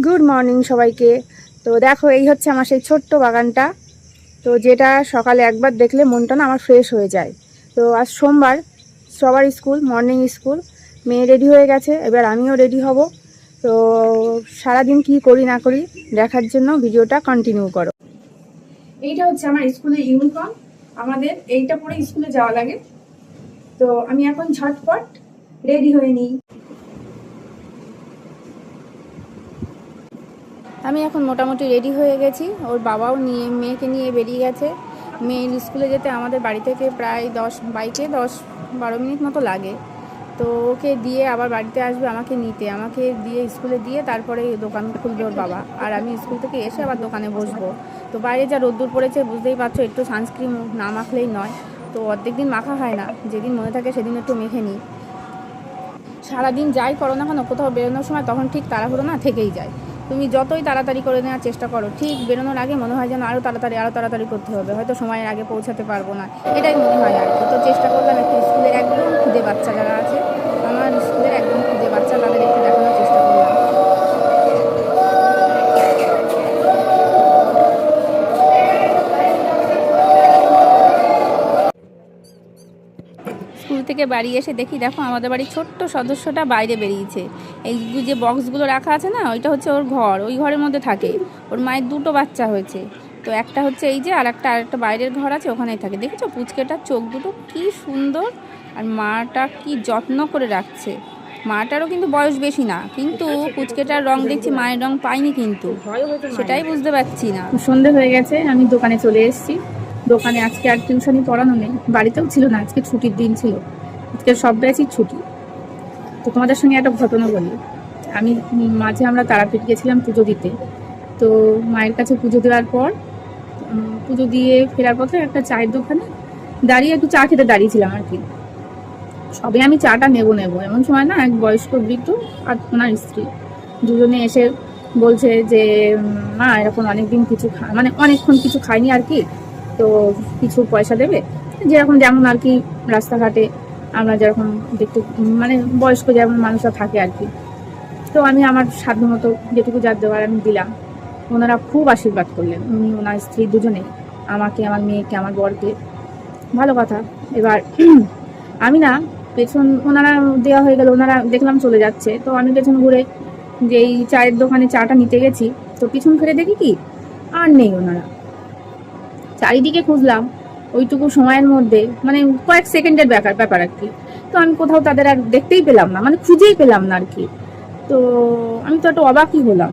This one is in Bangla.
গুড মর্নিং সবাইকে। তো দেখো, এই হচ্ছে আমার সেই ছোট্ট বাগানটা। তো যেটা সকালে একবার দেখলে মনটা না আমার ফ্রেশ হয়ে যায়। তো আজ সোমবার, সবার স্কুল, মর্নিং স্কুল। মেয়ে রেডি হয়ে গেছে, এবার আমিও রেডি হব। তো সারাদিন কি করি না করি দেখার জন্য ভিডিওটা কন্টিনিউ করো। এইটা হচ্ছে আমার স্কুলের ইউনিফর্ম। আমাদের এইটা পরে স্কুলে যাওয়া লাগে। তো আমি এখন ঝটপট রেডি হয়ে নিই। আমি এখন মোটামুটি রেডি হয়ে গেছি। ওর বাবাও মেয়েকে নিয়ে বেরিয়ে গেছে। মেয়ের স্কুলে যেতে আমাদের বাড়ি থেকে প্রায় বাইকে 10-12 মিনিট মতো লাগে। তো ওকে দিয়ে আবার বাড়িতে আসবে আমাকে নিতে, আমাকে দিয়ে স্কুলে দিয়ে তারপরে দোকান খুলবে ওর বাবা, আর আমি স্কুল থেকে এসে আবার দোকানে বসবো। তো বাইরে যা রোদ্দুর পড়েছে বুঝতেই পারছো, একটু সানস্ক্রিন না মাখলেই নয়। তো অর্ধেক দিন মাখা হয় না, যেদিন মনে থাকে সেদিন একটু মেখে নিই। সারাদিন যাই করো না কেন, কোথাও বেরোনোর সময় তখন ঠিক তাড়াহুড়ো না থেকেই যায়। তুমি যতই তাড়াতাড়ি করে নেওয়ার চেষ্টা করো, ঠিক বেরোনোর আগে মনে হয় যেন আরও তাড়াতাড়ি করতে হবে, হয়তো সময়ের আগে পৌঁছাতে পারবো না, এটাই মনে হয় আর কি। তো চেষ্টা করলাম একটু স্কুলে একদম খুদে বাচ্চা যারা আছে, আমার স্কুলের একদম খুদে বাচ্চা, তাদের একটু দেখানোর চেষ্টা করলাম। স্কুল থেকে বাড়ি এসে দেখি, দেখো আমাদের বাড়ির ছোট্ট সদস্যটা বাইরে বেরিয়েছে। এই যে বক্সগুলো রাখা আছে না, ওইটা হচ্ছে ওর ঘর, ওই ঘরের মধ্যে থাকে। ওর মায়ের 2টো বাচ্চা হয়েছে। তো একটা হচ্ছে এই যে, আরেকটা বাইরের ঘর আছে, ওখানেই থাকে। দেখেছো পুচকেটার চোখ দুটো কি সুন্দর, আর মাটা কি যত্ন করে রাখছে। মাটারও কিন্তু বয়স বেশি না, কিন্তু পুচকেটার রং দেখছি মায়ের রং পাইনি, কিন্তু সেটাই বুঝতে পারছি না। সন্ধে হয়ে গেছে, আমি দোকানে চলে এসেছি। দোকানে আজকে আর টিউশনই পড়ানো নেই, বাড়িতেও ছিল না, আজকে ছুটির দিন ছিল, আজকে সব ব্যাচই ছুটি। তো তোমাদের সঙ্গে একটা ঘটনা বলি। মাঝে আমরা তারাপীঠ গেছিলাম পুজো দিতে। তো মায়ের কাছে পুজো দেওয়ার পর পুজো দিয়ে ফেরার পথে একটা চায়ের দোকানে দাঁড়িয়ে একটু চা খেতে দাঁড়িয়েছিলাম আর কি। সবে আমি চাটা নেবো এমন সময় না, এক বয়স্ক বৃদ্ধ আর ওনার স্ত্রী দুজনে এসে বলছে যে, মা এরকম অনেকদিন কিছু মানে অনেকক্ষণ কিছু খাইনি আর কি, তো কিছু পয়সা দেবে। যেমন আর কি, রাস্তাঘাটে আমরা যেরকম দেখতে মানে বয়স্ক যেমন মানুষরা থাকে আর কি। তো আমি আমার সাধ্য মতো যেটুকু যা দেওয়ার আমি দিলাম। ওনারা খুব আশীর্বাদ করলেন, উনি ওনার স্ত্রী দুজনে, আমাকে, আমার মেয়েকে, আমার বরকে। ভালো কথা। এবার আমি না পেছন, ওনারা দেওয়া হয়ে গেল, ওনারা দেখলাম চলে যাচ্ছে। তো আমি পেছন ঘুরে যেই চায়ের দোকানে চাটা নিতে গেছি, তো পিছন ফিরে দেখি কি আর নেই ওনারা। চারিদিকে খুঁজলাম, ওইটুকু সময়ের মধ্যে মানে কয়েক সেকেন্ডের ব্যাপার আর কি। তো আমি কোথাও তাদের আর দেখতেই পেলাম না, মানে খুঁজেই পেলাম না আর কি। তো আমি তো একটা অবাকই হলাম।